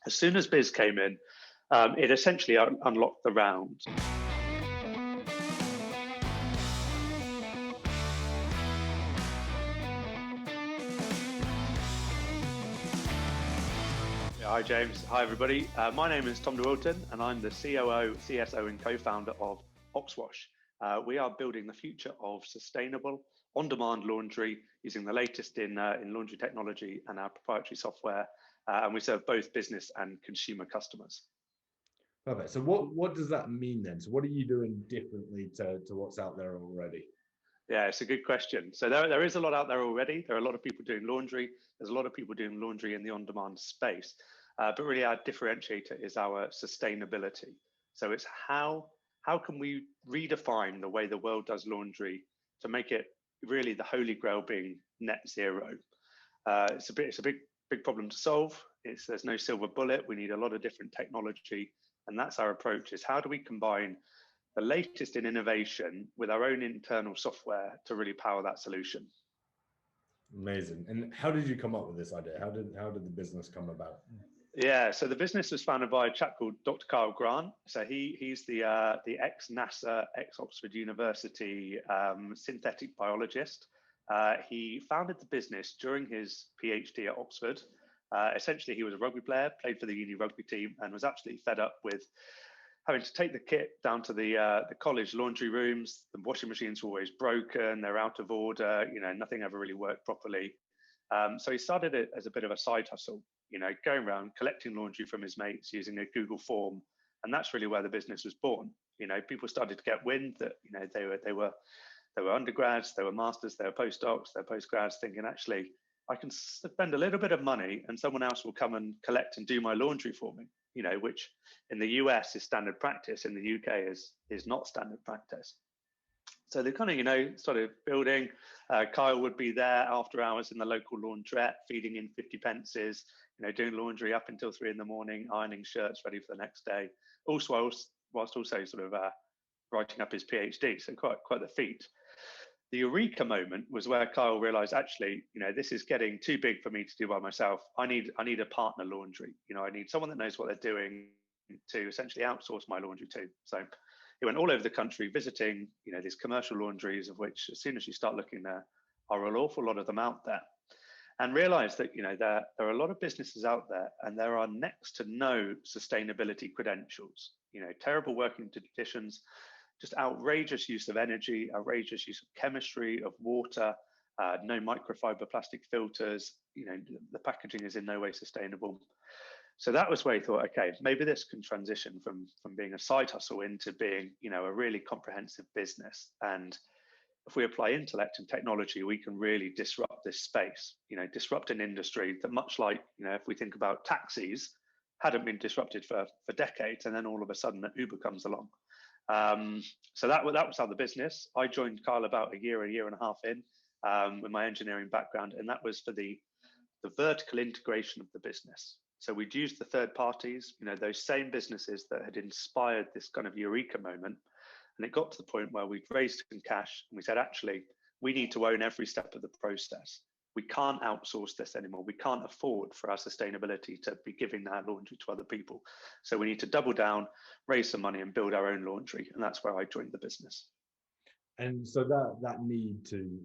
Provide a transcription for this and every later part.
As soon as Biz came in, it essentially unlocked the round. Hi, James. Hi, everybody. My name is Tom de Wilton, and I'm the COO, CSO, and Co-Founder of Oxwash. We are building the future of sustainable, on-demand laundry using the latest in laundry technology and our proprietary software, and we serve both business and consumer customers. Perfect. So what does that mean then? So what are you doing differently to what's out there already? Yeah, it's a good question. So there is a lot out there already. There are a lot of people doing laundry. There's a lot of people doing laundry in the on-demand space. But really our differentiator is our sustainability. So it's how can we redefine the way the world does laundry to make it really the holy grail being net zero. It's a big problem to solve. There's no silver bullet. We need a lot of different technology. And that's our approach, is how do we combine the latest in innovation with our own internal software to really power that solution. Amazing. And how did you come up with this idea? How did the business come about? Yeah, so the business was founded by a chap called Dr. Kyle Grant. So he's the ex-NASA, ex-Oxford University synthetic biologist. He founded the business during his PhD at Oxford. Essentially, he was a rugby player, played for the uni rugby team, and was absolutely fed up with having to take the kit down to the college laundry rooms. The washing machines were always broken, they're out of order, nothing ever really worked properly. So he started it as a bit of a side hustle, going around collecting laundry from his mates using a Google form. And that's really where the business was born. People started to get wind that, they were undergrads, they were masters, they were postdocs, they were postgrads, thinking, actually, I can spend a little bit of money and someone else will come and collect and do my laundry for me, which in the US is standard practice, in the UK is not standard practice. So they kind of, started building. Kyle would be there after hours in the local laundrette, feeding in 50 pences, doing laundry up until 3 a.m, ironing shirts ready for the next day. Also, whilst also sort of writing up his PhD, so quite the feat. The eureka moment was where Kyle realized, actually, this is getting too big for me to do by myself. I need a partner laundry. I need someone that knows what they're doing to essentially outsource my laundry to. So he went all over the country visiting, these commercial laundries, of which as soon as you start looking, there are an awful lot of them out there, and realized that, there are a lot of businesses out there and there are next to no sustainability credentials, terrible working conditions, just outrageous use of energy, outrageous use of chemistry, of water, no microfiber plastic filters, the packaging is in no way sustainable. So that was where he thought, okay, maybe this can transition from being a side hustle into being, a really comprehensive business. And if we apply intellect and technology, we can really disrupt this space, disrupt an industry that, much like, if we think about taxis, hadn't been disrupted for decades, and then all of a sudden Uber comes along. So that was how the business. I joined Kyle about a year and a half in, with my engineering background, and that was for the vertical integration of the business. So we'd used the third parties, those same businesses that had inspired this kind of eureka moment. And it got to the point where we'd raised some cash and we said, actually, we need to own every step of the process. We can't outsource this anymore. We can't afford for our sustainability to be giving that laundry to other people. So we need to double down, raise some money and build our own laundry. And that's where I joined the business. And so that need to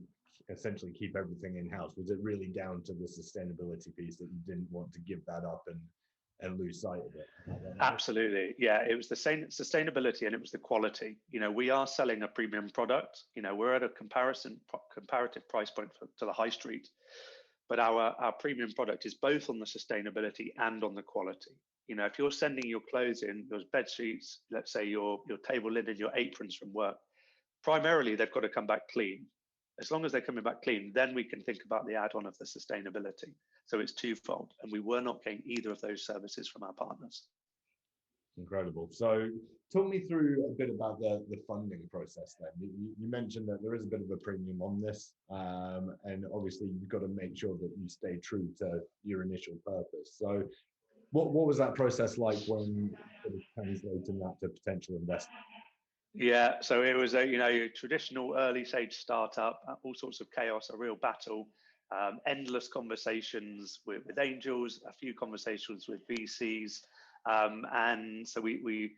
essentially keep everything in-house, was it really down to the sustainability piece that you didn't want to give that up and lose sight of it? Absolutely. Yeah, it was the same sustainability and it was the quality. We are selling a premium product. We're at a comparative price point to the high street, but our premium product is both on the sustainability and on the quality. If you're sending your clothes in, your bed sheets, let's say your table linen, your aprons from work, primarily they've got to come back clean. As long as they're coming back clean, then we can think about the add-on of the sustainability. So it's twofold, and we were not getting either of those services from our partners. Incredible. So talk me through a bit about the funding process then. You mentioned that there is a bit of a premium on this, and obviously you've got to make sure that you stay true to your initial purpose. So what was that process like when it was translating that to potential investment? Yeah, so it was a traditional early stage startup, all sorts of chaos, a real battle. endless conversations with angels, a few conversations with VCs. And so we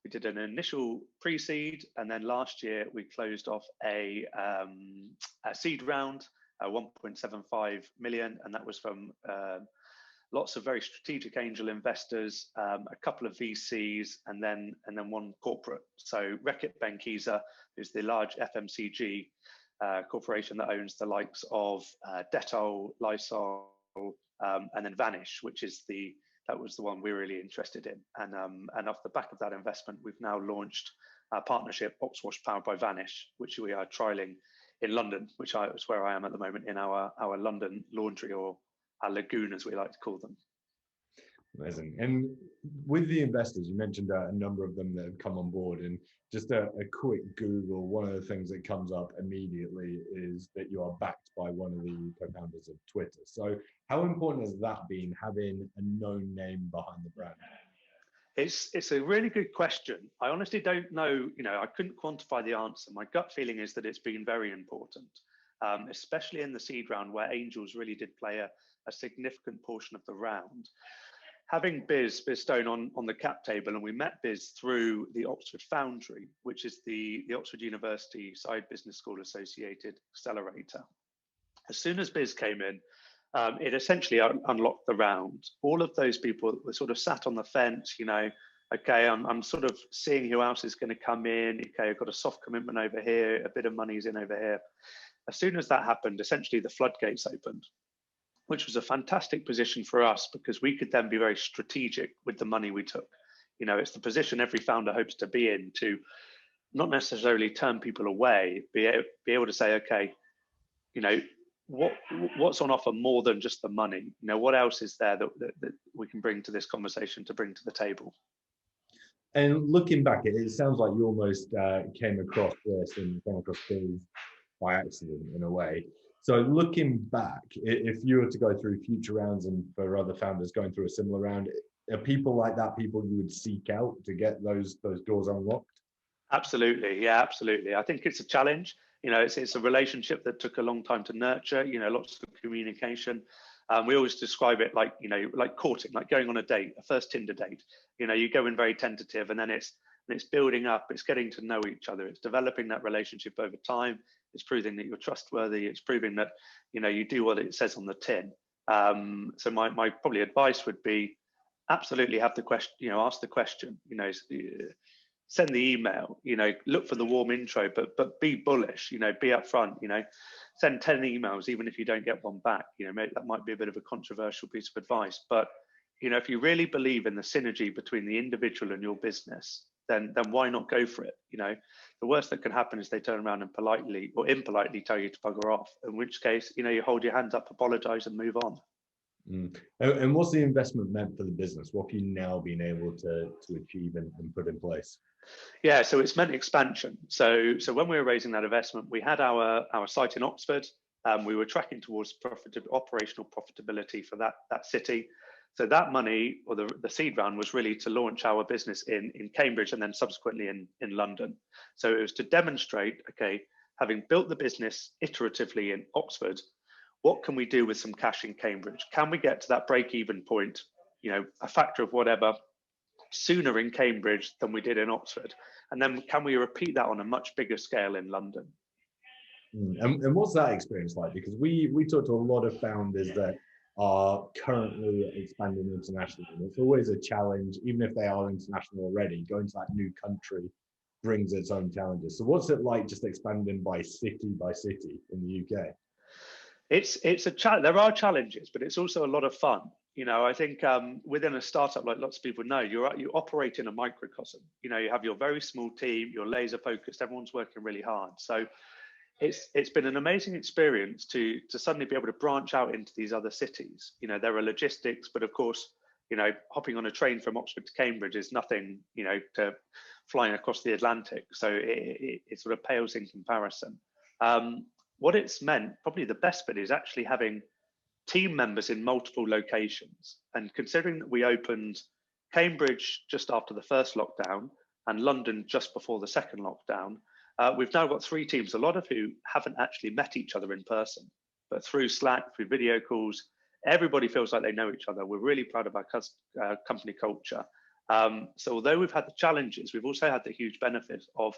did an initial pre-seed, and then last year we closed off a seed round, 1.75 million, and that was from lots of very strategic angel investors, a couple of VCs, and then one corporate. So Reckitt Benckiser is the large FMCG corporation that owns the likes of Dettol, Lysol, and then Vanish, which is that was the one we were really interested in. And off the back of that investment, we've now launched our partnership, Oxwash powered by Vanish, which we are trialing in London, which is where I am at the moment in our London laundry, or our lagoon, as we like to call them. Amazing. And with the investors, you mentioned a number of them that have come on board, and just a quick Google, one of the things that comes up immediately is that you are backed by one of the co-founders of Twitter. So how important has that been, having a known name behind the brand? It's a really good question. I honestly don't know, I couldn't quantify the answer. My gut feeling is that it's been very important, especially in the seed round, where angels really did play a significant portion of the round. Having Biz Stone on the cap table, and we met Biz through the Oxford Foundry, which is the Oxford University Side Business School Associated Accelerator. As soon as Biz came in, it essentially unlocked the round. All of those people were sort of sat on the fence, okay, I'm sort of seeing who else is going to come in. Okay, I've got a soft commitment over here, a bit of money's in over here. As soon as that happened, essentially the floodgates opened, which was a fantastic position for us, because we could then be very strategic with the money we took. It's the position every founder hopes to be in, to not necessarily turn people away, be able to say, okay, what's on offer more than just the money? What else is there that we can bring to this conversation, to bring to the table? And looking back, it sounds like you almost came across this and came across Biz by accident in a way. So looking back, if you were to go through future rounds, and for other founders going through a similar round, are people like that people you would seek out to get those doors unlocked? Absolutely, yeah, absolutely. I think it's a challenge. It's a relationship that took a long time to nurture. Lots of communication. We always describe it like like courting, like going on a date, a first Tinder date. You go in very tentative, and then it's building up. It's getting to know each other. It's developing that relationship over time. It's proving that you're trustworthy. It's proving that you do what it says on the tin. So my probably advice would be, absolutely have the question. Ask the question. Send the email. Look for the warm intro, but be bullish. Be upfront. Send 10 emails, even if you don't get one back. That might be a bit of a controversial piece of advice, but if you really believe in the synergy between the individual and your business, then why not go for it? The worst that can happen is they turn around and politely or impolitely tell you to bugger off, in which case, you hold your hands up, apologize, and move on. And what's the investment meant for the business? What have you now been able to achieve and put in place? Yeah, so it's meant expansion. So when we were raising that investment, we had our site in Oxford. We were tracking towards operational profitability for that city. So that money, or the seed round, was really to launch our business in Cambridge, and then subsequently in London. So it was to demonstrate, okay, having built the business iteratively in Oxford, what can we do with some cash in Cambridge? Can we get to that break-even point, a factor of whatever, sooner in Cambridge than we did in Oxford? And then can we repeat that on a much bigger scale in London? And what's that experience like? Because we talk to a lot of founders that are currently expanding internationally, and it's always a challenge. Even if they are international already, going to that new country brings its own challenges. So what's it like just expanding by city in the UK? It's a challenge. There are challenges, but it's also a lot of fun. I think within a startup, like lots of people know, you operate in a microcosm. You have your very small team, you're laser focused, everyone's working really hard. So it's been an amazing experience to suddenly be able to branch out into these other cities. There are logistics, but of course, hopping on a train from Oxford to Cambridge is nothing, to flying across the Atlantic. So it sort of pales in comparison. What it's meant, probably the best bit, is actually having team members in multiple locations. And considering that we opened Cambridge just after the first lockdown and London just before the second lockdown, we've now got 3 teams, a lot of who haven't actually met each other in person. but through Slack, through video calls, everybody feels like they know each other. We're really proud of our company culture. So although we've had the challenges, we've also had the huge benefit of,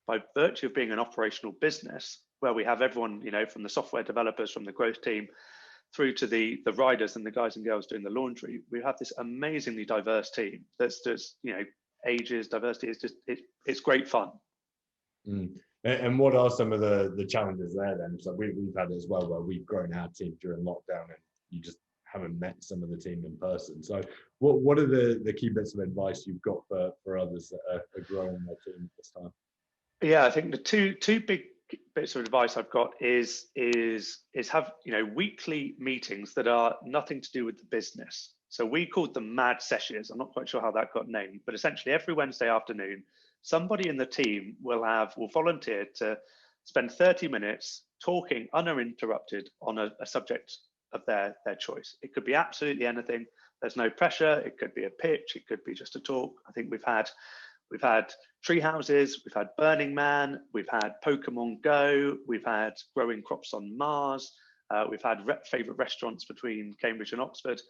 by virtue of being an operational business, where we have everyone, from the software developers, from the growth team, through to the riders and the guys and girls doing the laundry, we have this amazingly diverse team. That's just, ages, diversity. It's great fun. Mm. And what are some of the challenges there then? So we've had it as well, where we've grown our team during lockdown and you just haven't met some of the team in person. So what are the key bits of advice you've got for others that are growing their team at this time? Yeah, I think the two big bits of advice I've got is have weekly meetings that are nothing to do with the business. So we called them mad sessions. I'm not quite sure how that got named, but essentially every Wednesday afternoon, somebody in the team will volunteer to spend 30 minutes talking uninterrupted on a subject of their choice. It could be absolutely anything. There's no pressure. It could be a pitch. It could be just a talk. I think we've had tree houses, we've had Burning Man, we've had Pokemon Go, we've had growing crops on Mars, we've had favorite restaurants between Cambridge and Oxford.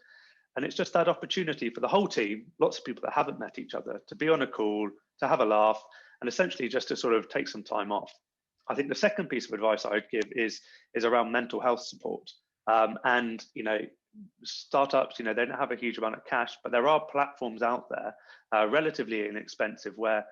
And it's just that opportunity for the whole team, lots of people that haven't met each other, to be on a call, to have a laugh, and essentially just to sort of take some time off. I think the second piece of advice I'd give is around mental health support. And startups, they don't have a huge amount of cash, but there are platforms out there, relatively inexpensive, where,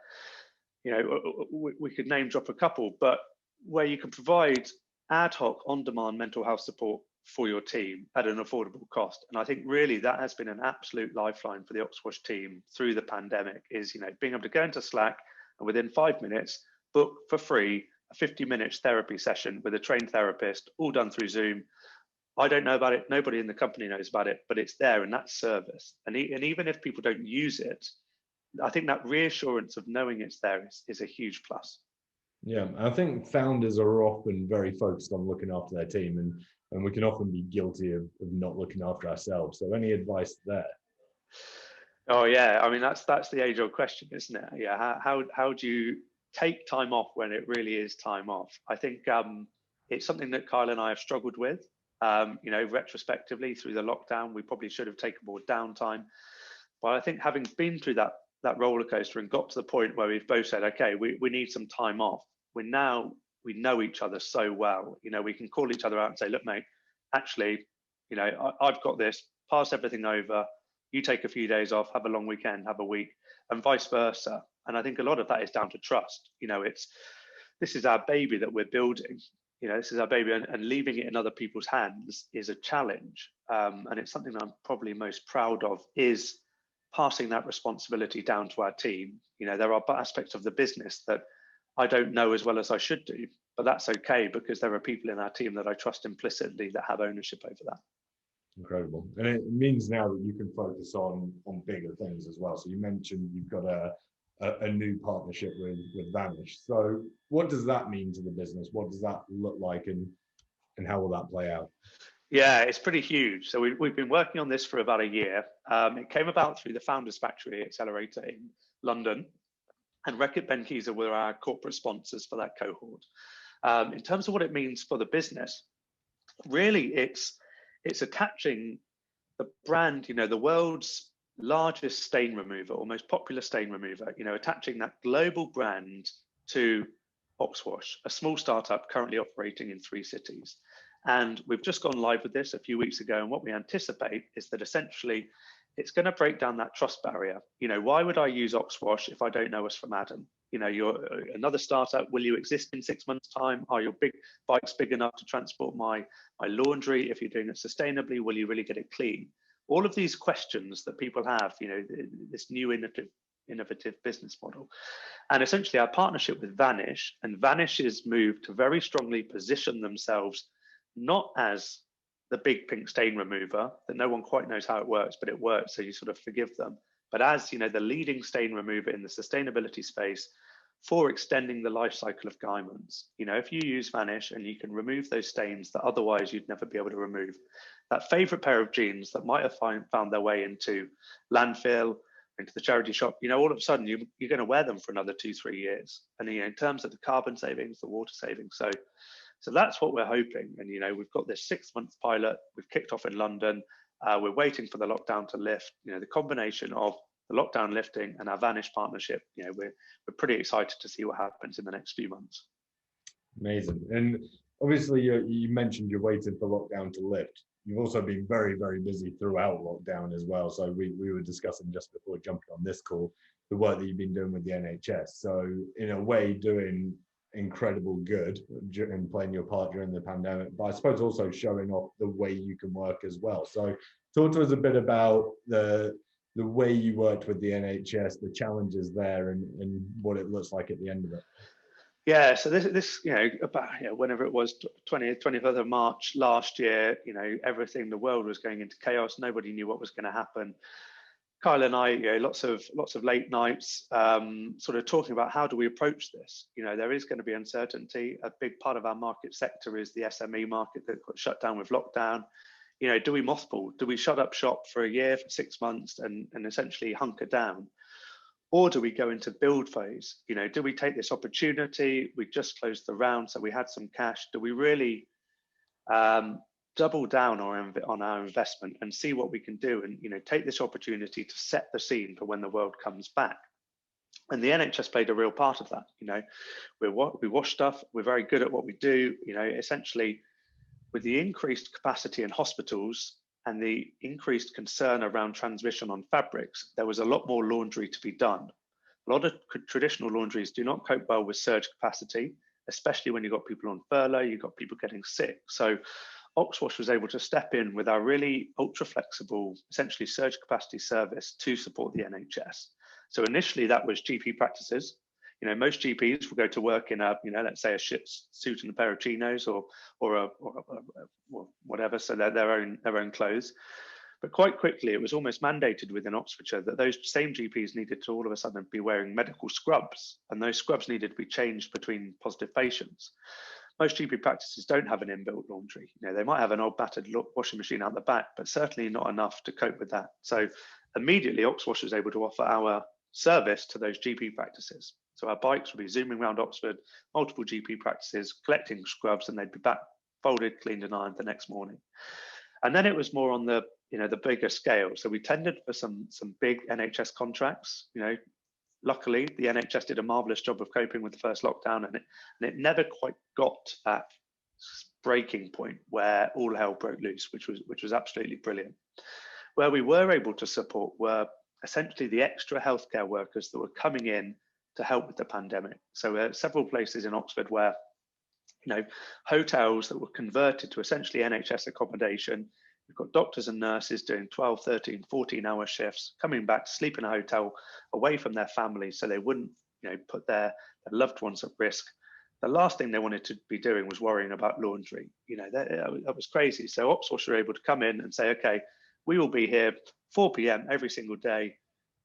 we could name drop a couple, but where you can provide ad hoc, on-demand mental health support for your team at an affordable cost. And I think really that has been an absolute lifeline for the Oxwash team through the pandemic, is, being able to go into Slack and within 5 minutes, book for free a 50-minute therapy session with a trained therapist, all done through Zoom. I don't know about it. Nobody in the company knows about it, but it's there, and that's service. And even if people don't use it, I think that reassurance of knowing it's there is a huge plus. Yeah, I think founders are often very focused on looking after their team, and we can often be guilty of not looking after ourselves. So any advice there? Oh yeah, I mean that's the age-old question, isn't it? Yeah, how do you take time off when it really is time off? I think it's something that Kyle and I have struggled with. Retrospectively through the lockdown, we probably should have taken more downtime. But I think having been through that roller coaster and got to the point where we've both said, okay, we need some time off. We know each other so well. We can call each other out and say, look, mate, actually, I've got this, pass everything over. You take a few days off, have a long weekend, have a week, and vice versa. And I think a lot of that is down to trust. This is our baby that we're building. This is our baby, and leaving it in other people's hands is a challenge. And it's something that I'm probably most proud of, is passing that responsibility down to our team. There are aspects of the business that I don't know as well as I should do, but that's okay, because there are people in our team that I trust implicitly that have ownership over that. Incredible. And it means now that you can focus on bigger things as well. So you mentioned you've got a new partnership with Vanish. So what does that mean to the business? What does that look like, and how will that play out? Yeah, it's pretty huge. So we've been working on this for about a year. It came about through the Founders Factory Accelerator in London, and Reckitt Benckiser were our corporate sponsors for that cohort. In terms of what it means for the business, really it's attaching the brand, the world's largest stain remover, or most popular stain remover, attaching that global brand to Oxwash, a small startup currently operating in 3 cities. And we've just gone live with this a few weeks ago. And what we anticipate is that essentially it's going to break down that trust barrier. Why would I use Oxwash if I don't know us from Adam? You're another startup. Will you exist in 6 months' time? Are your bikes big enough to transport my laundry? If you're doing it sustainably, will you really get it clean? All of these questions that people have, this new innovative business model. And essentially our partnership with Vanish, and Vanish's move to very strongly position themselves not as the big pink stain remover that no one quite knows how it works, but it works, so you sort of forgive them. But as the leading stain remover in the sustainability space for extending the life cycle of garments. If you use Vanish and you can remove those stains that otherwise you'd never be able to remove, that favorite pair of jeans that might have found their way into landfill, into the charity shop, all of a sudden you're going to wear them for another 2-3 years. And in terms of the carbon savings, the water savings, so So that's what we're hoping. And, we've got this 6-month pilot. We've kicked off in London. We're waiting for the lockdown to lift. The combination of the lockdown lifting and our Vanish partnership, we're pretty excited to see what happens in the next few months. Amazing. And obviously you mentioned you're waiting for lockdown to lift. You've also been very, very busy throughout lockdown as well. So we were discussing just before jumping on this call, the work that you've been doing with the NHS. So in a way, doing incredible good and playing your part during the pandemic, but I suppose also showing off the way you can work as well. So talk to us a bit about the way you worked with the NHS, the challenges there, and what it looks like at the end of it. Yeah, so this about whenever it was 25th of March last year, everything, the world was going into chaos. Nobody knew what was going to happen. Kyle and I, lots of late nights, sort of talking about how do we approach this. There is going to be uncertainty. A big part of our market sector is the SME market that got shut down with lockdown. Do we mothball? Do we shut up shop for a year, for 6 months, and essentially hunker down? Or do we go into build phase? Do we take this opportunity? We just closed the round, so we had some cash. Do we really double down on our investment and see what we can do, and take this opportunity to set the scene for when the world comes back? And the NHS played a real part of that. We wash stuff. We're very good at what we do. Essentially, with the increased capacity in hospitals and the increased concern around transmission on fabrics, there was a lot more laundry to be done. A lot of traditional laundries do not cope well with surge capacity, especially when you've got people on furlough, you've got people getting sick. So Oxwash was able to step in with our really ultra flexible, essentially surge capacity service to support the NHS. So initially that was GP practices. Most GPs will go to work in a, let's say a suit and a pair of chinos or whatever, so they're their own clothes. But quite quickly, it was almost mandated within Oxfordshire that those same GPs needed to all of a sudden be wearing medical scrubs, and those scrubs needed to be changed between positive patients. Most GP practices don't have an inbuilt laundry. They might have an old battered washing machine out the back, but certainly not enough to cope with that. So immediately, Oxwash was able to offer our service to those GP practices. So our bikes would be zooming around Oxford, multiple GP practices, collecting scrubs, and they'd be back folded, cleaned and ironed the next morning. And then it was more on the bigger scale. So we tendered for some big NHS contracts. Luckily, the NHS did a marvelous job of coping with the first lockdown, and it never quite got to that breaking point where all hell broke loose, which was absolutely brilliant. Where we were able to support were essentially the extra healthcare workers that were coming in to help with the pandemic. So there are several places in Oxford where, hotels that were converted to essentially NHS accommodation. We've got doctors and nurses doing 12, 13, 14-hour shifts, coming back to sleep in a hotel away from their families so they wouldn't, put their loved ones at risk. The last thing they wanted to be doing was worrying about laundry. That was crazy. So Oxwash were able to come in and say, okay, we will be here 4 p.m. every single day.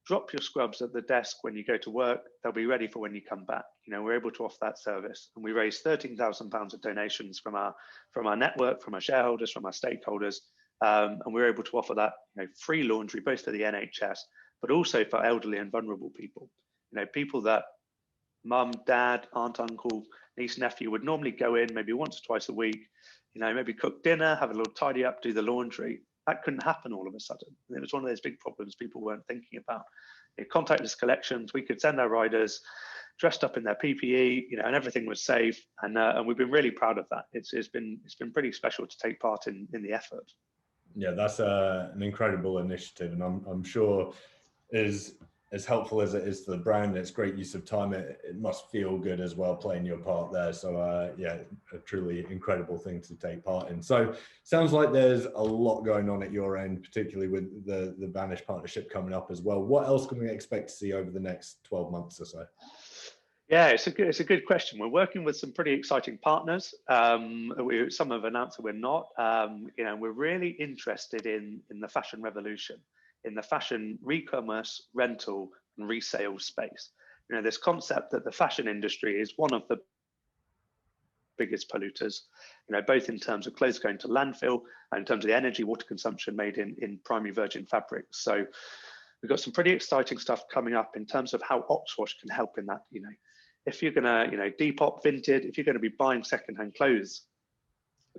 Drop your scrubs at the desk when you go to work. They'll be ready for when you come back. We're able to offer that service, and we raised £13,000 of donations from our network, from our shareholders, from our stakeholders, and we were able to offer that free laundry both for the NHS, but also for elderly and vulnerable people. People that mum, dad, aunt, uncle, niece, nephew would normally go in maybe once or twice a week. Maybe cook dinner, have a little tidy up, do the laundry. That couldn't happen all of a sudden. And it was one of those big problems people weren't thinking about. Contactless collections, we could send our riders dressed up in their PPE, and everything was safe. And we've been really proud of that. It's been pretty special to take part in the effort. Yeah, that's an incredible initiative, and I'm sure as helpful as it is to the brand, it's great use of time. It must feel good as well playing your part there. So yeah, a truly incredible thing to take part in. So sounds like there's a lot going on at your end, particularly with the Vanish partnership coming up as well. What else can we expect to see over the next 12 months or so? Yeah, it's a good question. We're working with some pretty exciting partners. Some have announced that we're not. We're really interested in the fashion revolution, in the fashion re-commerce, rental and resale space. This concept that the fashion industry is one of the biggest polluters, both in terms of clothes going to landfill and in terms of the energy, water consumption made in primary virgin fabrics. So we've got some pretty exciting stuff coming up in terms of how Oxwash can help in that. If you're going to, Depop, Vinted, if you're going to be buying secondhand clothes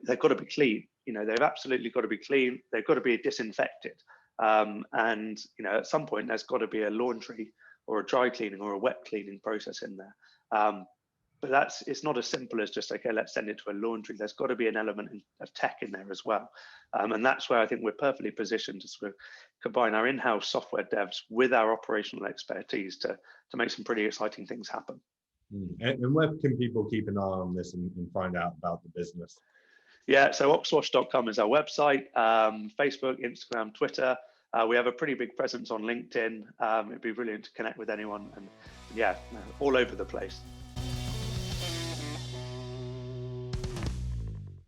they've got to be clean. They've absolutely got to be clean. They've got to be disinfected. And at some point there's got to be a laundry or a dry cleaning or a wet cleaning process in there. But it's not as simple as just, okay, let's send it to a laundry. There's got to be an element of tech in there as well. And that's where I think we're perfectly positioned to sort of combine our in-house software devs with our operational expertise to make some pretty exciting things happen. And where can people keep an eye on this and find out about the business? Yeah, so oxwash.com is our website, Facebook, Instagram, Twitter. We have a pretty big presence on LinkedIn. It'd be brilliant to connect with anyone, and yeah, all over the place.